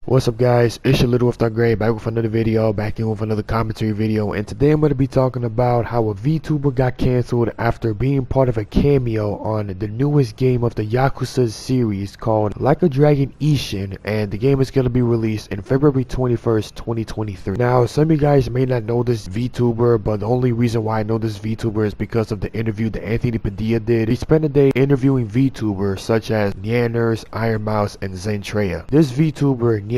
What's up guys, it's your little Gray back with another video, back in with another commentary video, and today I'm going to be talking about how a VTuber got cancelled after being part of a cameo on the newest game of the Yakusha series called Like a Dragon Ishin, and the game is going to be released in February 21st, 2023. Now, some of you guys may not know this VTuber, but the only reason why I know this VTuber is because of the interview that Anthony Padilla did. He spent a day interviewing VTubers such as Nyanners, Iron Mouse, and Zentreya. This VTuber, Nyanners,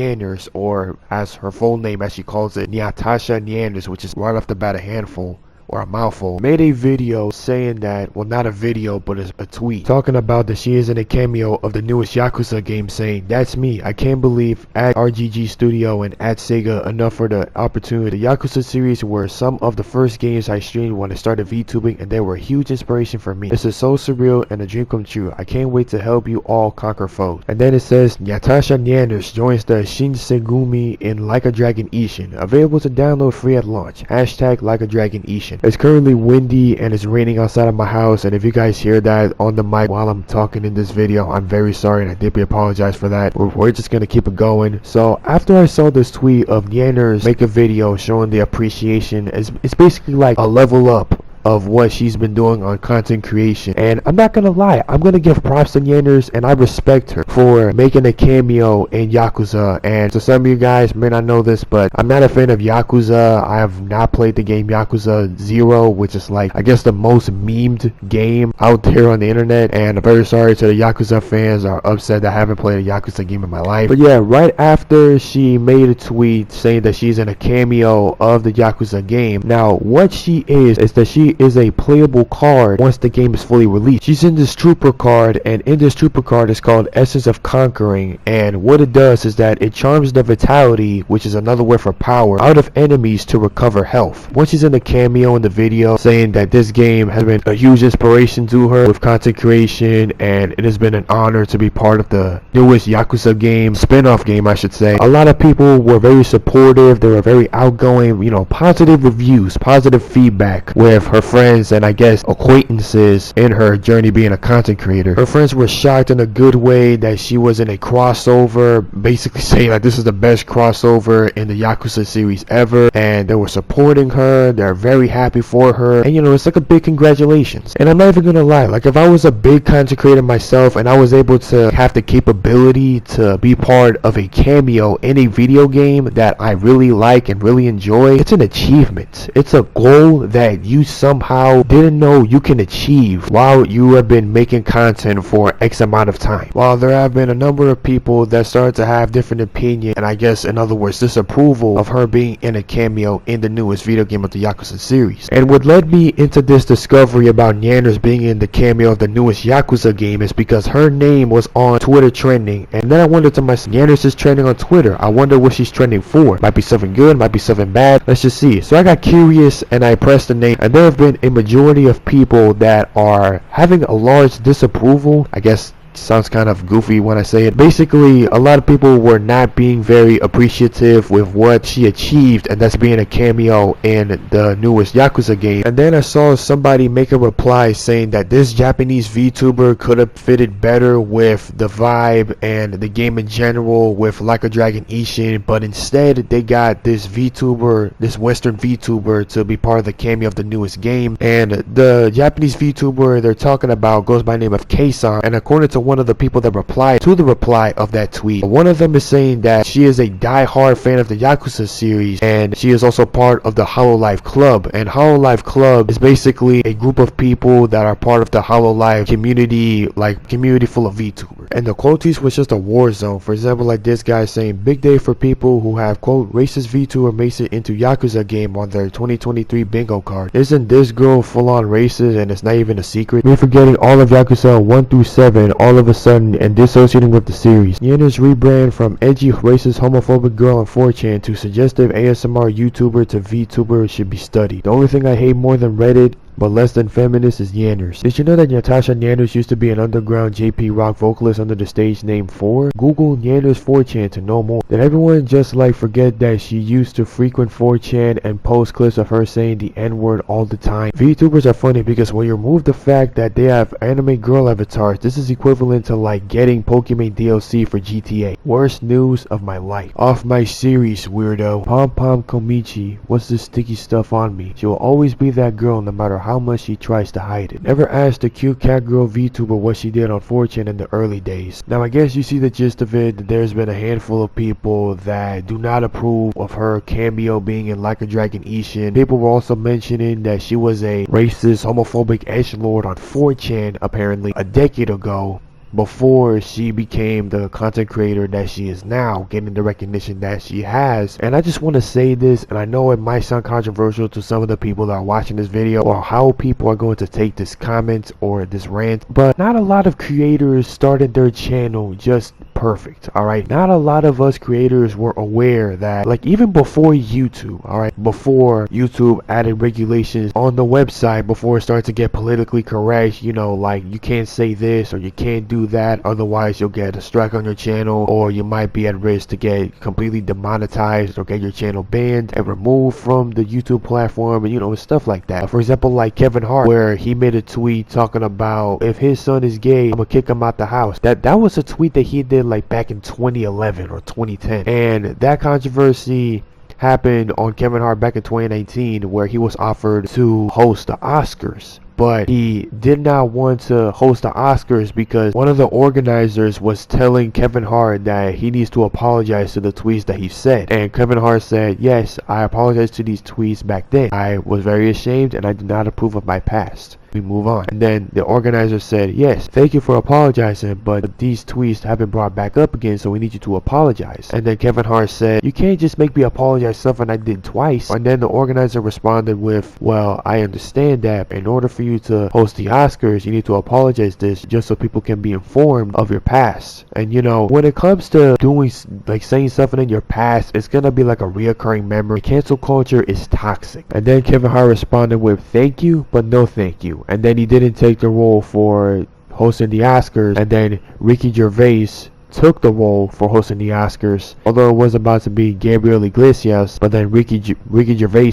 or as her full name as she calls it, Nyanners, which is right off the bat a handful or a mouthful, made a video saying that, well, not a video but a tweet talking about that she is in a cameo of the newest Yakuza game, saying, "That's me. I can't believe at RGG Studio and at Sega enough for the opportunity. The Yakuza series were some of the first games I streamed when I started VTubing, and they were a huge inspiration for me. This is so surreal and a dream come true. I can't wait to help you all conquer foes." And then it says, Nyanners joins the Shinsegumi in Like a Dragon Ishin, available to download free at launch. Hashtag Like a Dragon Ishin. It's currently windy and it's raining outside of my house, and if you guys hear that on the mic while I'm talking in this video, I'm very sorry and I deeply apologize for that. We're just gonna keep it going. So after I saw this tweet of Nyanners make a video showing the appreciation, it's basically like a level up of what she's been doing on content creation, and I'm not gonna lie, I'm gonna give props to Nyanners, and I respect her for making a cameo in Yakuza. And so some of you guys may not know this, but I'm not a fan of Yakuza. I have not played the game Yakuza 0, which is like, I guess, the most memed game out there on the internet, and I'm very sorry to the Yakuza fans are upset that I haven't played a Yakuza game in my life. But yeah, right after she made a tweet saying that she's in a cameo of the Yakuza game, now what she is that she is a playable card once the game is fully released. She's in this trooper card, and in this trooper card is called Essence of Conquering, and what it does is that it charms the vitality, which is another word for power, out of enemies to recover health. Once she's in the cameo in the video saying that this game has been a huge inspiration to her with content creation, and it has been an honor to be part of the newest Yakuza game, spin-off game I should say. A lot of people were very supportive, they were very outgoing, positive reviews, positive feedback with her friends and I guess acquaintances in her journey being a content creator. Her friends were shocked in a good way that she was in a crossover, basically saying that this is the best crossover in the Yakuza series ever, and they were supporting her. They're very happy for her, and it's like a big congratulations. And I'm not even gonna lie, like if I was a big content creator myself and I was able to have the capability to be part of a cameo in a video game that I really like and really enjoy, it's an achievement. It's a goal that you somehow didn't know you can achieve while you have been making content for X amount of time. While there have been a number of people that started to have different opinion, and I guess in other words disapproval of her being in a cameo in the newest video game of the Yakuza series. And what led me into this discovery about Nyanners being in the cameo of the newest Yakuza game is because her name was on Twitter trending, and then I wondered to myself, Nyanners is trending on Twitter, I wonder what she's trending for. Might be something good, might be something bad, let's just see. So I got curious and I pressed the name, and there have been a majority of people that are having a large disapproval. I guess sounds kind of goofy when I say it. Basically, a lot of people were not being very appreciative with what she achieved, and that's being a cameo in the newest Yakuza game. And then I saw somebody make a reply saying that this Japanese VTuber could have fitted better with the vibe and the game in general with Like a Dragon Ishin, but instead they got this VTuber, this Western VTuber, to be part of the cameo of the newest game. And the Japanese VTuber they're talking about goes by the name of K-san, and according to one of the people that replied to the reply of that tweet, one of them is saying that she is a die-hard fan of the Yakuza series, and she is also part of the Hololive Club. And Hololive Club is basically a group of people that are part of the Hololive community, like community full of VTubers. And the quote tweets was just a war zone. For example, like this guy saying, "Big day for people who have quote racist VTuber makes it into Yakuza game on their 2023 bingo card. Isn't this girl full-on racist and it's not even a secret? Me forgetting all of Yakuza 1 through 7 all of a sudden and dissociating with the series. Nyanners rebrand from edgy racist homophobic girl on 4chan to suggestive ASMR YouTuber to VTuber should be studied. The only thing I hate more than Reddit but less than feminist is Nyanners. Did you know that Natasha Nyanners used to be an underground JP rock vocalist under the stage name 4? Google Nyanners 4chan to know more. Did everyone just like forget that she used to frequent 4chan and post clips of her saying the N-word all the time? VTubers are funny because when you remove the fact that they have anime girl avatars, this is equivalent to like getting Pokemon DLC for GTA. Worst news of my life. Off my series, weirdo. Pom Pom Komichi, what's this sticky stuff on me? She will always be that girl no matter how much she tries to hide it. Never asked the cute cat girl VTuber what she did on 4chan in the early days. Now I guess you see the gist of it. There's been a handful of people that do not approve of her cameo being in Like a Dragon Ishin. People were also mentioning that she was a racist, homophobic edgelord on 4chan apparently a decade ago, before she became the content creator that she is now, getting the recognition that she has. And I just want to say this, and I know it might sound controversial to some of the people that are watching this video, or how people are going to take this comment or this rant, but not a lot of creators started their channel just perfect. Alright, not a lot of us creators were aware that, like, even before YouTube, alright, before YouTube added regulations on the website, before it started to get politically correct, you know, like you can't say this or you can't do that, otherwise you'll get a strike on your channel, or you might be at risk to get completely demonetized or get your channel banned and removed from the YouTube platform, and you know, stuff like that. For example, like Kevin Hart, where he made a tweet talking about if his son is gay, I'm gonna kick him out the house. That was a tweet that he did like back in 2011 or 2010, and that controversy happened on Kevin Hart back in 2019, where he was offered to host the Oscars, but he did not want to host the Oscars because one of the organizers was telling Kevin Hart that he needs to apologize to the tweets that he said. And Kevin Hart said, yes, I apologize to these tweets back then. I was very ashamed and I do not approve of my past. We move on. And then the organizer said, yes, thank you for apologizing, but these tweets have been brought back up again, so we need you to apologize. And then Kevin Hart said, you can't just make me apologize for something I did twice. And then the organizer responded with, well, I understand that in order for you to host the Oscars, you need to apologize this just so people can be informed of your past. And you know, when it comes to doing, like, saying something in your past, it's gonna be like a reoccurring memory. Cancel culture is toxic. And then Kevin Hart responded with, thank you, but no thank you. And then he didn't take the role for hosting the Oscars, and then Ricky Gervais took the role for hosting the Oscars, although it was about to be Gabriel Iglesias, but then Ricky Gervais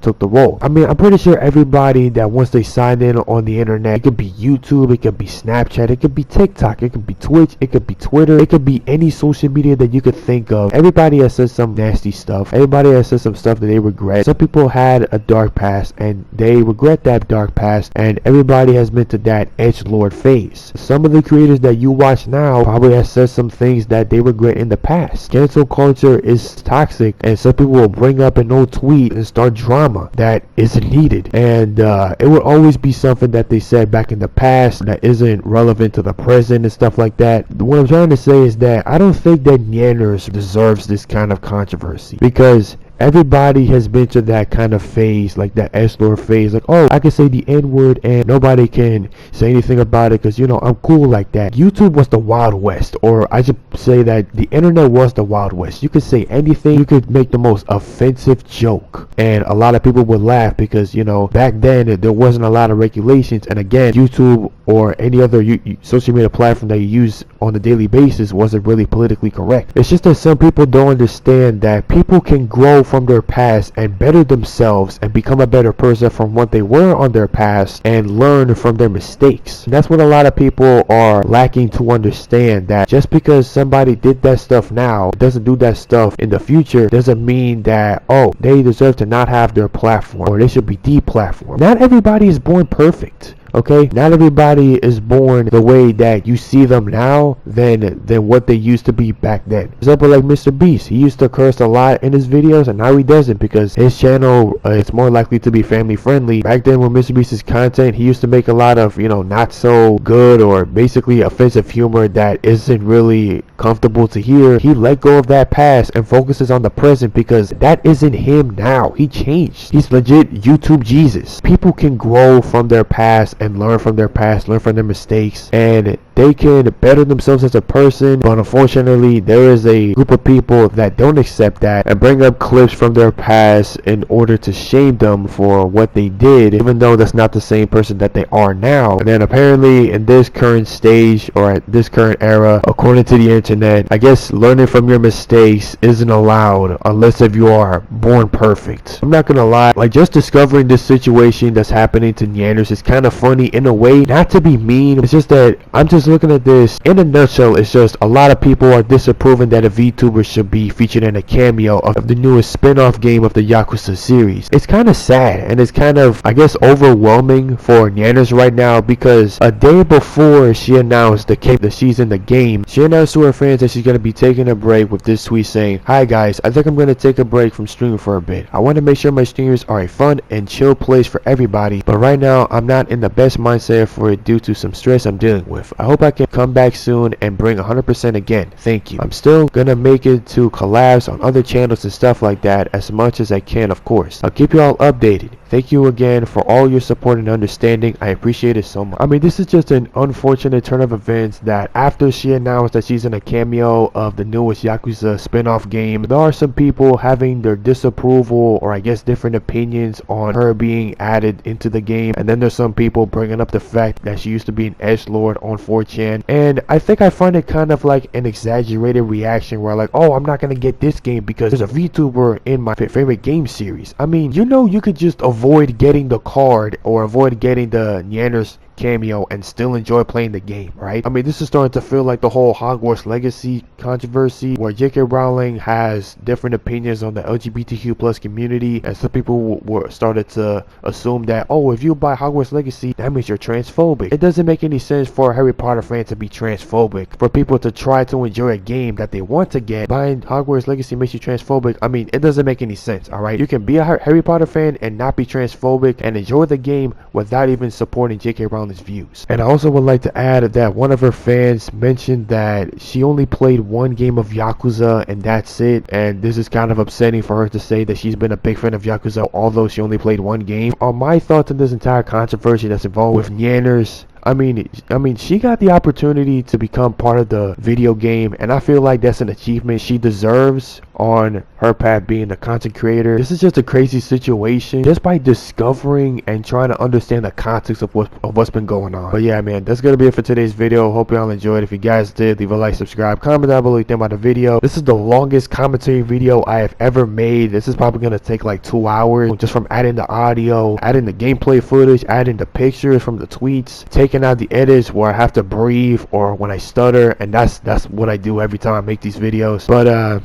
took the role. I mean, I'm pretty sure everybody that once they sign in on the internet, it could be YouTube, it could be Snapchat, it could be TikTok, it could be Twitch, it could be Twitter, it could be any social media that you could think of. Everybody has said some nasty stuff. Everybody has said some stuff that they regret. Some people had a dark past and they regret that dark past, and everybody has been to that edgelord phase. Some of the creators that you watch now probably have said some things that they regret in the past. Cancel culture is toxic, and some people will bring up an old tweet and start drama that isn't needed, and it will always be something that they said back in the past that isn't relevant to the present and stuff like that. What I'm trying to say is that I don't think that Nyanners deserves this kind of controversy, because everybody has been to that kind of phase, like that edgelord phase, like, oh, I can say the N-word and nobody can say anything about it because, you know, I'm cool like that. YouTube was the Wild West, or I should say that the internet was the Wild West. You could say anything, you could make the most offensive joke, and a lot of people would laugh because, you know, back then there wasn't a lot of regulations, and again, YouTube or any other social media platform that you use on a daily basis wasn't really politically correct. It's just that some people don't understand that people can grow from their past and better themselves and become a better person from what they were on their past and learn from their mistakes. And that's what a lot of people are lacking to understand, that just because somebody did that stuff now, doesn't do that stuff in the future, doesn't mean that, oh, they deserve to not have their platform or they should be deplatformed. Not everybody is born perfect. Okay, not everybody is born the way that you see them now than what they used to be back then. For example, like Mr. Beast, he used to curse a lot in his videos, and now he doesn't because his channel is more likely to be family friendly. Back then, when Mr. Beast's content, he used to make a lot of, you know, not so good or basically offensive humor that isn't really comfortable to hear. He let go of that past and focuses on the present because that isn't him now. He changed. He's legit YouTube Jesus. People can grow from their past and learn from their past, learn from their mistakes, and they can better themselves as a person, but unfortunately there is a group of people that don't accept that and bring up clips from their past in order to shame them for what they did, even though that's not the same person that they are now. And then apparently in this current stage, or at this current era, according to the internet, I guess learning from your mistakes isn't allowed unless if you are born perfect. I'm not gonna lie, like, just discovering this situation that's happening to Nyanners is kind of funny in a way, not to be mean. It's just that I'm just looking at this in a nutshell. It's just a lot of people are disapproving that a VTuber should be featured in a cameo of the newest spin-off game of the Yakusha series. It's kind of sad, and it's kind of, I guess, overwhelming for Nyanners right now, because a day before she announced that she's in the game, she announced to her fans that she's going to be taking a break with this tweet saying, "Hi guys, I think I'm going to take a break from streaming for a bit. I want to make sure my streams are a fun and chill place for everybody, but right now I'm not in the best mindset for it due to some stress I'm dealing with. I hope I can come back soon and bring 100% again. Thank you. I'm still going to make it to collabs on other channels and stuff like that as much as I can, of course. I'll keep you all updated. Thank you again for all your support and understanding. I appreciate it so much." I mean, this is just an unfortunate turn of events that after she announced that she's in a cameo of the newest Yakuza spin-off game, there are some people having their disapproval, or I guess different opinions on her being added into the game. And then there's some people bringing up the fact that she used to be an edgelord on 4chan. And I think I find it kind of like an exaggerated reaction where like, oh, I'm not going to get this game because there's a VTuber in my favorite game series. I mean, you know, you could just avoid getting the card or avoid getting the Nyanners cameo and still enjoy playing the game, right? I mean, this is starting to feel like the whole Hogwarts Legacy controversy, where J.K. Rowling has different opinions on the LGBTQ plus community, and some people were started to assume that, oh, if you buy Hogwarts Legacy, that means you're transphobic. It doesn't make any sense for a Harry Potter fan to be transphobic. For people to try to enjoy a game that they want to get, buying Hogwarts Legacy makes you transphobic. I mean, it doesn't make any sense, alright? You can be a Harry Potter fan and not be transphobic and enjoy the game without even supporting J.K. Rowling's views. And I also would like to add that one of her fans mentioned that she only played one game of Yakuza and that's it, and this is kind of upsetting for her to say that she's been a big fan of Yakuza although she only played one game. On my thoughts on this entire controversy that's involved with Nyanners, I mean, she got the opportunity to become part of the video game, and I feel like that's an achievement she deserves on her path being a content creator. This is just a crazy situation just by discovering and trying to understand the context of what's been going on. But yeah, man, that's gonna be it for today's video. Hope y'all enjoyed. If you guys did, leave a like, subscribe, comment down below what you think about the video. This is the longest commentary video I have ever made. This is probably gonna take like 2 hours, just from adding the audio, adding the gameplay footage, adding the pictures from the tweets, taking out the edits where I have to breathe or when I stutter, and that's what I do every time I make these videos. But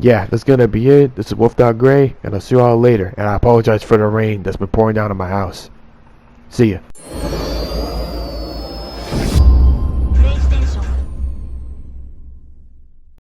yeah, that's gonna be it. This is Wolf.Gray, and I'll see you all later. And I apologize for the rain that's been pouring down in my house. See ya.